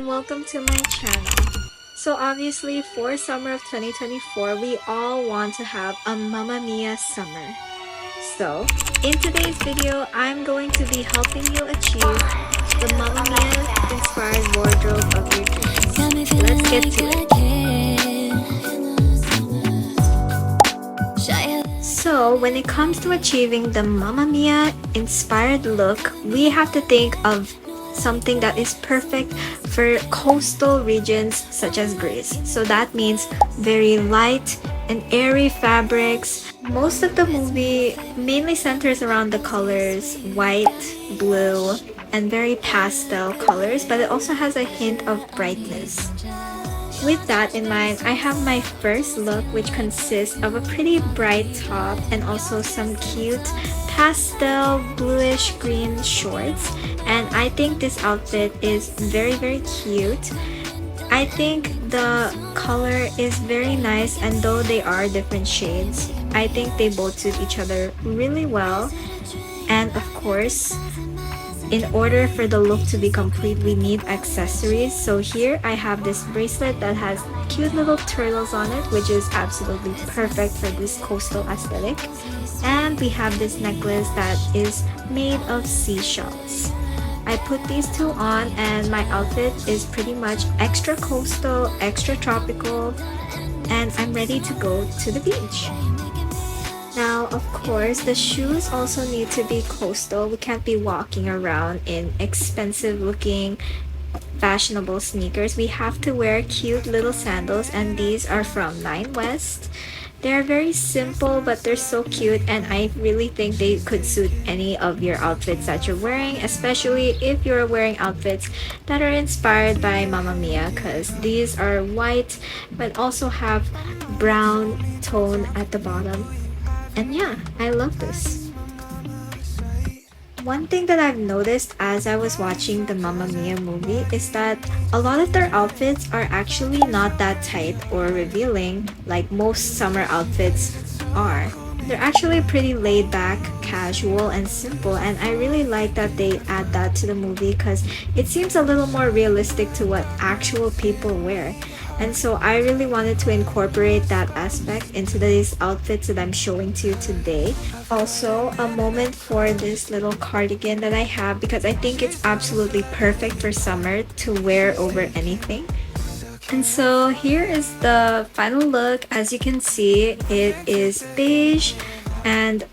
and welcome to my channel. So obviously for summer of 2024, we all want to have a Mamma Mia summer. So in today's video, I'm going to be helping you achieve the Mamma Mia inspired wardrobe of your dreams. Let's get to it. So when it comes to achieving the Mamma Mia inspired look, we have to think of something that is perfect for coastal regions such as Greece. So that means very light and airy fabrics. Most of the movie mainly centers around the colors white, blue, and very pastel colors, but it also has a hint of brightness. With that in mind, I have my first look, which consists of a pretty bright top and also some cute pastel bluish green shorts, and I think this outfit is very cute. I think the color is very nice, and though they are different shades, I think they both suit each other really well. And of course, in order for the look to be complete, we need accessories. So here I have this bracelet that has cute little turtles on it, which is absolutely perfect for this coastal aesthetic. And we have this necklace that is made of seashells. I put these two on and my outfit is pretty much extra coastal, extra tropical, and I'm ready to go to the beach. Now, of course, the shoes also need to be coastal. We can't be walking around in expensive looking fashionable sneakers. We have to wear cute little sandals, and these are from Nine West. They're very simple, but they're so cute, and I really think they could suit any of your outfits that you're wearing, especially if you're wearing outfits that are inspired by Mamma Mia, because these are white but also have brown tone at the bottom. And yeah, I love this. One thing that I've noticed as I was watching the Mamma Mia movie is that a lot of their outfits are actually not that tight or revealing like most summer outfits are. They're actually pretty laid back, casual, and simple, and I really like that they add that to the movie because it seems a little more realistic to what actual people wear. And so I really wanted to incorporate that aspect into these outfits that I'm showing to you today. Also, a moment for this little cardigan that I have because I think it's absolutely perfect for summer to wear over anything. And so here is the final look. As you can see, it is beige, and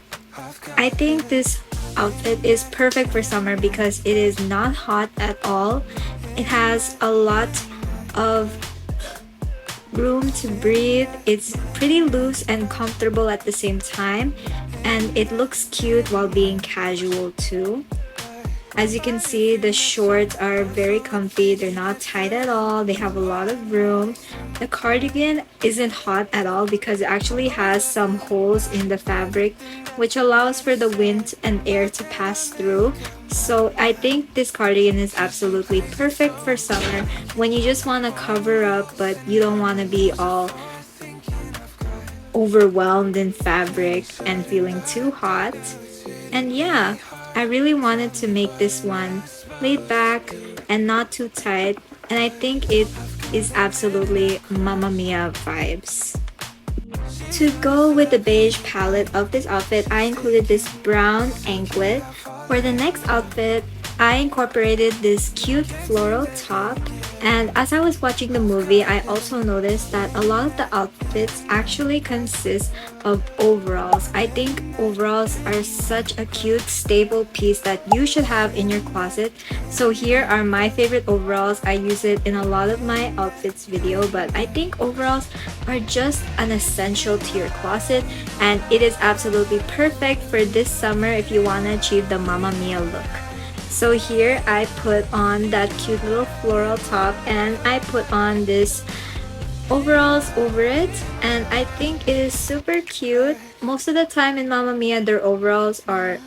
I think this outfit is perfect for summer because it is not hot at all. It has a lot of room to breathe. It's pretty loose and comfortable at the same time, and it looks cute while being casual too. As you can see, the shorts are very comfy. They're not tight at all. They have a lot of room. The cardigan isn't hot at all because it actually has some holes in the fabric, which allows for the wind and air to pass through. So I think this cardigan is absolutely perfect for summer when you just want to cover up but you don't want to be all overwhelmed in fabric and feeling too hot. And yeah, I really wanted to make this one laid back and not too tight, and I think it is absolutely Mamma Mia vibes. To go with the beige palette of this outfit, I included this brown anklet. For the next outfit, I incorporated this cute floral top, and as I was watching the movie, I also noticed that a lot of the outfits actually consist of overalls. I think overalls are such a cute staple piece that you should have in your closet. So here are my favorite overalls. I use it in a lot of my outfits video, but I think overalls are just an essential to your closet, and it is absolutely perfect for this summer if you want to achieve the Mamma Mia look. So here I put on that cute little floral top, and I put on this overalls over it, and I think it is super cute. Most of the time in Mamma Mia, their overalls are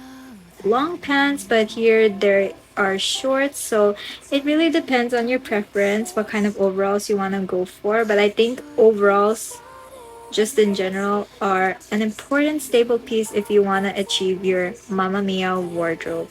long pants, but here there are shorts, so it really depends on your preference what kind of overalls you want to go for. But I think overalls just in general are an important staple piece if you want to achieve your Mamma Mia wardrobe.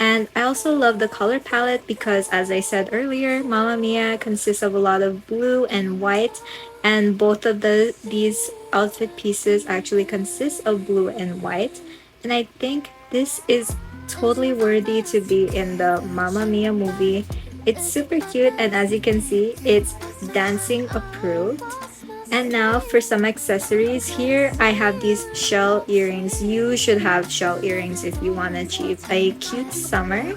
And I also love the color palette because, as I said earlier, Mamma Mia consists of a lot of blue and white, and both of these outfit pieces actually consist of blue and white. And I think this is totally worthy to be in the Mamma Mia movie. It's super cute, and as you can see, it's dancing approved. And now for some accessories. Here I have these shell earrings. You should have shell earrings if you want to achieve a cute summer.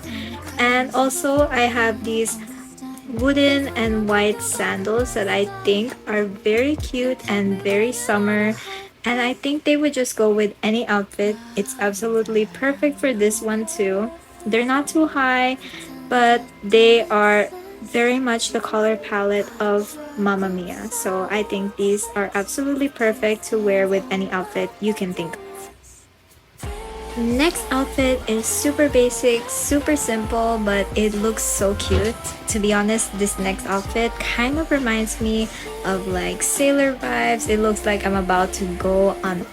And also I have these wooden and white sandals that I think are very cute and very summer, and I think they would just go with any outfit. It's absolutely perfect for this one too. They're not too high, but they are very much the color palette of Mamma Mia, so I think these are absolutely perfect to wear with any outfit you can think of. Next outfit is super basic, super simple, but it looks so cute. To be honest, this next outfit kind of reminds me of like sailor vibes. It looks like I'm about to go on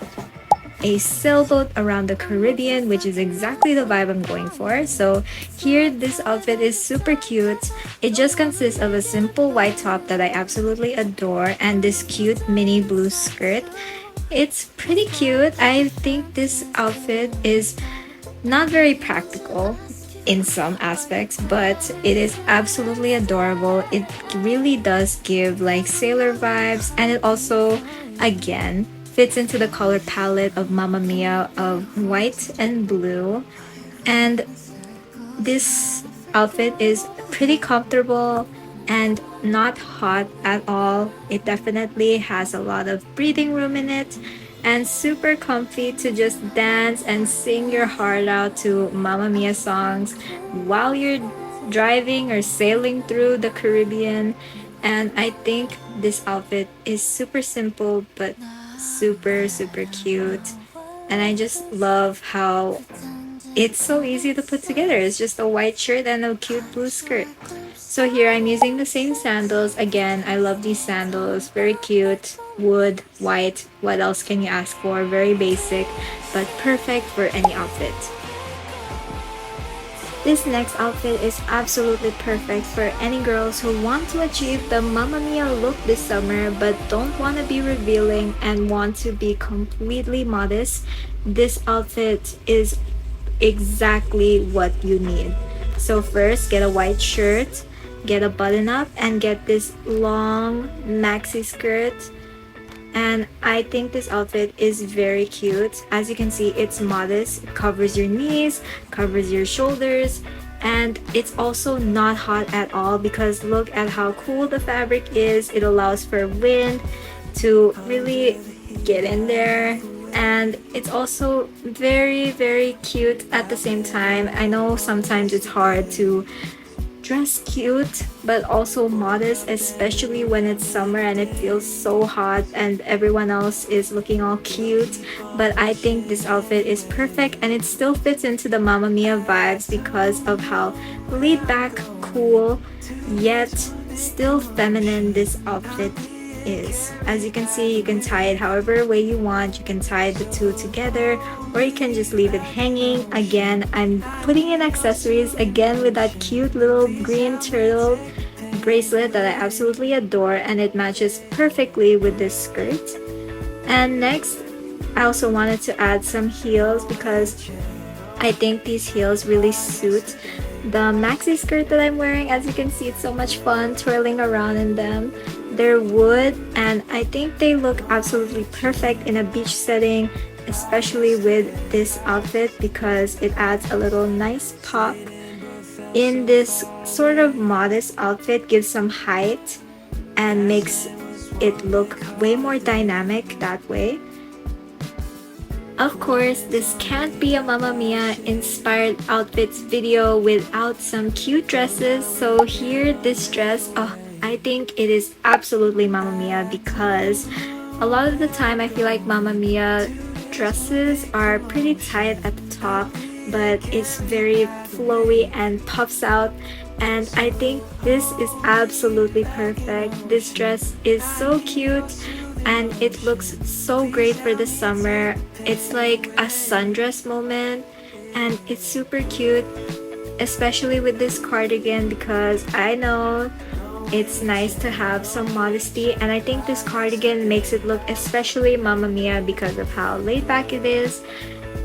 a sailboat around the Caribbean, which is exactly the vibe I'm going for. So here, this outfit is super cute. It just consists of a simple white top that I absolutely adore and this cute mini blue skirt. It's pretty cute. I think this outfit is not very practical in some aspects, but it is absolutely adorable. It really does give like sailor vibes, and it also, again, fits into the color palette of Mamma Mia of white and blue. And this outfit is pretty comfortable and not hot at all. It definitely has a lot of breathing room in it and super comfy to just dance and sing your heart out to Mamma Mia songs while you're driving or sailing through the Caribbean. And I think this outfit is super simple but super cute. And I just love how it's so easy to put together. It's just a white shirt and a cute blue skirt. So here I'm using the same sandals. Again, I love these sandals. Very cute. Wood, white. What else can you ask for? Very basic, but perfect for any outfit. This next outfit is absolutely perfect for any girls who want to achieve the Mamma Mia look this summer but don't want to be revealing and want to be completely modest. This outfit is exactly what you need. So first, get a white shirt, get a button up, and get this long maxi skirt. And I think this outfit is very cute. As you can see, it's modest. It covers your knees, covers your shoulders, and it's also not hot at all because look at how cool the fabric is. It allows for wind to really get in there, and it's also very cute at the same time. I know sometimes it's hard to dress cute but also modest, especially when it's summer and it feels so hot and everyone else is looking all cute, but I think this outfit is perfect and it still fits into the Mamma Mia vibes because of how laid back, cool, yet still feminine this outfit is. As you can see, you can tie it however way you want. You can tie the two together or you can just leave it hanging. Again, I'm putting in accessories again with that cute little green turtle bracelet that I absolutely adore, and it matches perfectly with this skirt. And next, I also wanted to add some heels because I think these heels really suit the maxi skirt that I'm wearing. As you can see, it's so much fun twirling around in them. They're wood and I think they look absolutely perfect in a beach setting, especially with this outfit because it adds a little nice pop. In this sort of modest outfit, gives some height and makes it look way more dynamic that way. Of course, this can't be a Mamma Mia inspired outfits video without some cute dresses. So here, this dress, I think it is absolutely Mamma Mia because a lot of the time I feel like Mamma Mia dresses are pretty tight at the top, but it's very flowy and puffs out, and I think this is absolutely perfect. This dress is so cute and it looks so great for the summer. It's like a sundress moment and it's super cute. especially with this cardigan, because I know it's nice to have some modesty, and I think this cardigan makes it look especially Mamma Mia because of how laid back it is,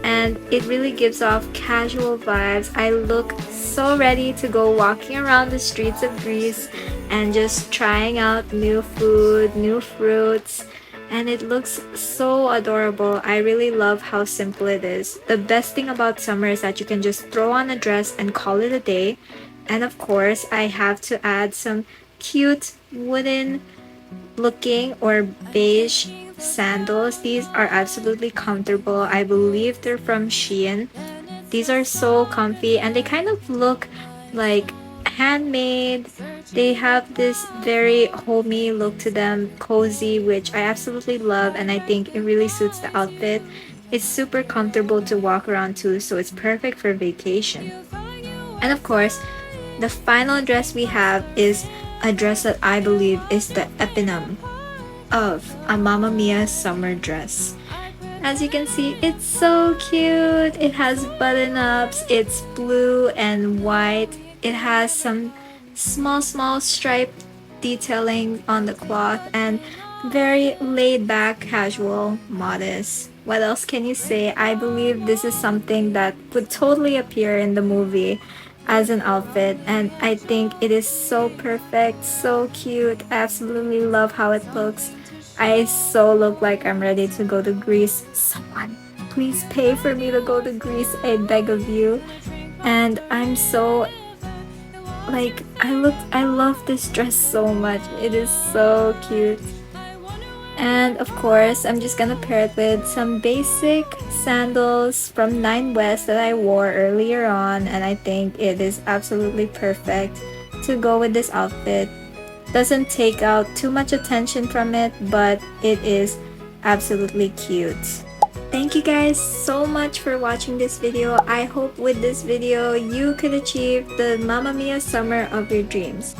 and it really gives off casual vibes. I look so ready to go walking around the streets of Greece and just trying out new food, new fruits, and it looks so adorable. I really love how simple it is. The best thing about summer is that you can just throw on a dress and call it a day. And of course, I have to add some cute wooden looking or beige sandals. These are absolutely comfortable. I believe they're from Shein. These are so comfy, and they kind of look like handmade. They have this very homey look to them, cozy, which I absolutely love, and I think it really suits the outfit. It's super comfortable to walk around too, so it's perfect for vacation. And of course, the final dress we have is a dress that I believe is the epitome of a Mamma Mia summer dress. As you can see, it's so cute. It has button-ups, it's blue and white. It has some small stripe detailing on the cloth, and very laid back, casual, modest. What else can you say? I believe this is something that would totally appear in the movie as an outfit, and I think it is so perfect, so cute. I absolutely love how it looks. I so look like I'm ready to go to Greece. Someone, please pay for me to go to Greece, I beg of you. And I'm so, like, I love this dress so much. It is so cute. And of course, I'm just gonna pair it with some basic sandals from Nine West that I wore earlier on, and I think it is absolutely perfect to go with this outfit. Doesn't take out too much attention from it, but it is absolutely cute. Thank you guys so much for watching this video. I hope with this video you could achieve the Mamma Mia summer of your dreams.